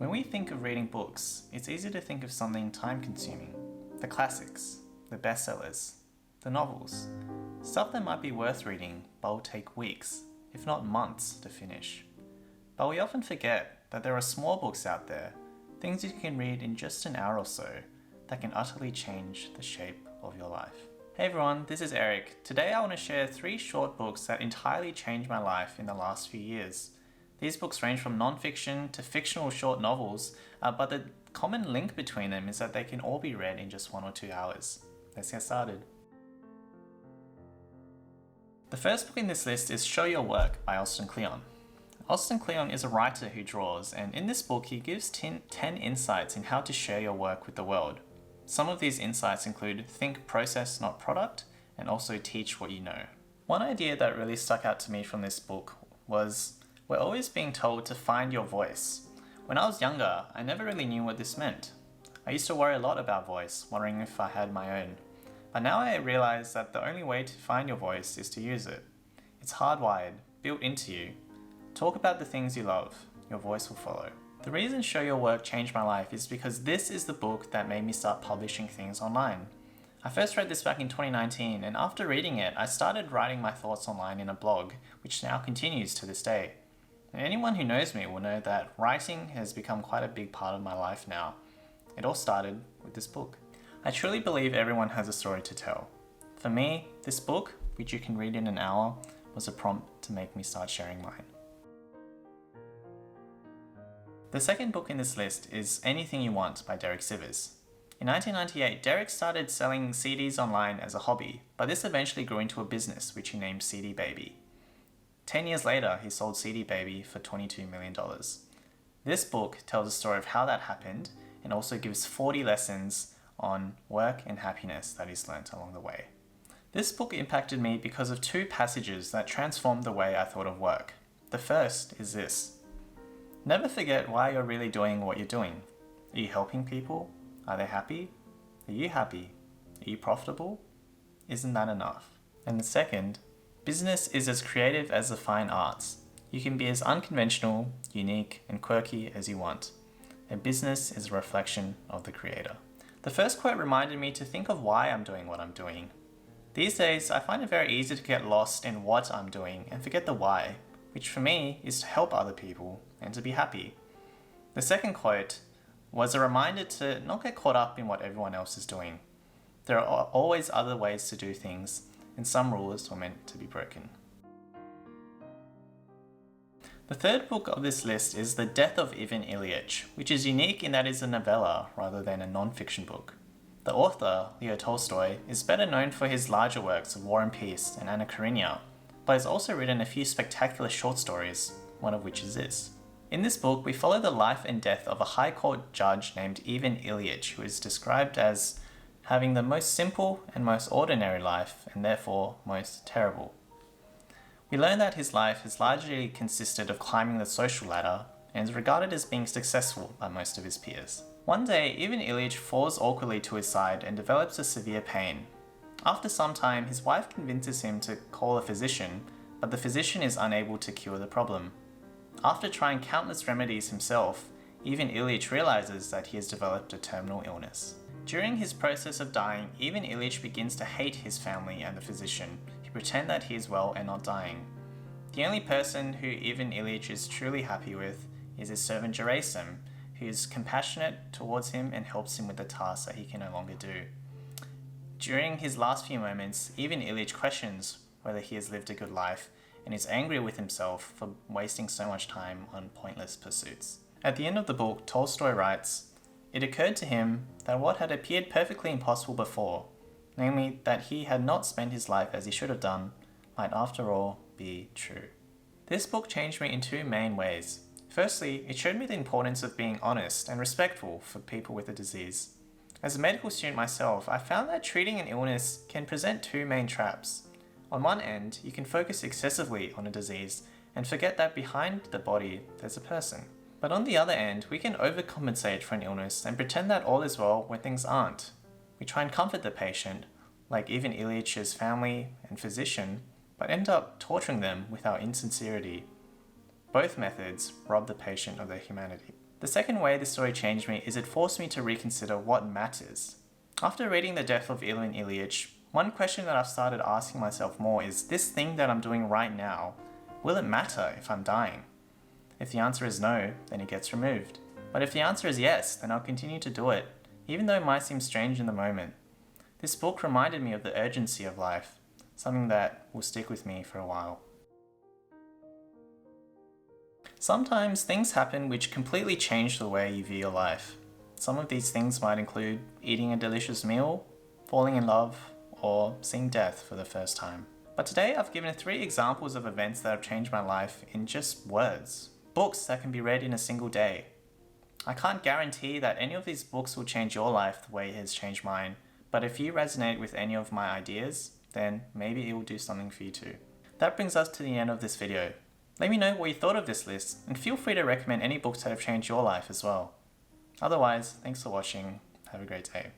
When we think of reading books, it's easy to think of something time-consuming. The classics, the bestsellers, the novels. Stuff that might be worth reading, but will take weeks, if not months, to finish. But we often forget that there are small books out there, things you can read in just an hour or so, that can utterly change the shape of your life. Hey everyone, this is Eric. Today I want to share 3 short books that entirely changed my life in the last few years. These books range from non-fiction to fictional short novels, but the common link between them is that they can all be read in just 1 or 2 hours. Let's get started. The first book in this list is Show Your Work by Kleon. Kleon is a writer who draws, and in this book he gives 10 insights in how to share your work with the world. Some of these insights include think process, not product, and also teach what you know. One idea that really stuck out to me from this book was we're always being told to find your voice. When I was younger, I never really knew what this meant. I used to worry a lot about voice, wondering if I had my own. But now I realize that the only way to find your voice is to use it. It's hardwired, built into you. Talk about the things you love, your voice will follow. The reason Show Your Work changed my life is because this is the book that made me start publishing things online. I first read this back in 2019, and after reading it, I started writing my thoughts online in a blog, which now continues to this day. And anyone who knows me will know that writing has become quite a big part of my life now. It all started with this book. I truly believe everyone has a story to tell. For me, this book, which you can read in an hour, was a prompt to make me start sharing mine. The second book in this list is Anything You Want by Sivers. In 1998, Derek started selling CDs online as a hobby, but this eventually grew into a business which he named CD Baby. 10 years later, he sold CD Baby for $22 million. This book tells the story of how that happened and also gives 40 lessons on work and happiness that he's learnt along the way. This book impacted me because of 2 passages that transformed the way I thought of work. The first is this: never forget why you're really doing what you're doing. Are you helping people? Are they happy? Are you happy? Are you profitable? Isn't that enough? And the second, business is as creative as the fine arts. You can be as unconventional, unique, and quirky as you want. A business is a reflection of the creator. The first quote reminded me to think of why I'm doing what I'm doing. These days, I find it very easy to get lost in what I'm doing and forget the why, which for me is to help other people and to be happy. The second quote was a reminder to not get caught up in what everyone else is doing. There are always other ways to do things, and some rules were meant to be broken. The third book of this list is The Death of Ivan Ilych, which is unique in that it's a novella rather than a non-fiction book. The author, Leo Tolstoy, is better known for his larger works of War and Peace and Anna Karenina, but has also written a few spectacular short stories, one of which is this. In this book, we follow the life and death of a high court judge named Ivan Ilych, who is described as having the most simple and most ordinary life, and therefore most terrible. We learn that his life has largely consisted of climbing the social ladder and is regarded as being successful by most of his peers. One day, Ivan Ilych falls awkwardly to his side and develops a severe pain. After some time, his wife convinces him to call a physician, but the physician is unable to cure the problem. After trying countless remedies himself, Ivan Ilych realizes that he has developed a terminal illness. During his process of dying, Ivan Ilych begins to hate his family and the physician, who pretend that he is well and not dying. The only person who Ivan Ilych is truly happy with is his servant Gerasim, who is compassionate towards him and helps him with the tasks that he can no longer do. During his last few moments, Ivan Ilych questions whether he has lived a good life and is angry with himself for wasting so much time on pointless pursuits. At the end of the book, Tolstoy writes, "It occurred to him that what had appeared perfectly impossible before, namely that he had not spent his life as he should have done, might after all be true." This book changed me in 2 main ways. Firstly, it showed me the importance of being honest and respectful for people with a disease. As a medical student myself, I found that treating an illness can present 2 main traps. On one end, you can focus excessively on a disease and forget that behind the body, there's a person. But on the other end, we can overcompensate for an illness and pretend that all is well when things aren't. We try and comfort the patient, like Ivan Ilyich's family and physician, but end up torturing them with our insincerity. Both methods rob the patient of their humanity. The second way this story changed me is it forced me to reconsider what matters. After reading The Death of Ivan Ilyich, one question that I've started asking myself more is, this thing that I'm doing right now, will it matter if I'm dying? If the answer is no, then it gets removed. But if the answer is yes, then I'll continue to do it, even though it might seem strange in the moment. This book reminded me of the urgency of life, something that will stick with me for a while. Sometimes things happen which completely change the way you view your life. Some of these things might include eating a delicious meal, falling in love, or seeing death for the first time. But today I've given 3 examples of events that have changed my life in just words. Books that can be read in a single day. I can't guarantee that any of these books will change your life the way it has changed mine, but if you resonate with any of my ideas, then maybe it will do something for you too. That brings us to the end of this video. Let me know what you thought of this list, and feel free to recommend any books that have changed your life as well. Otherwise, thanks for watching. Have a great day.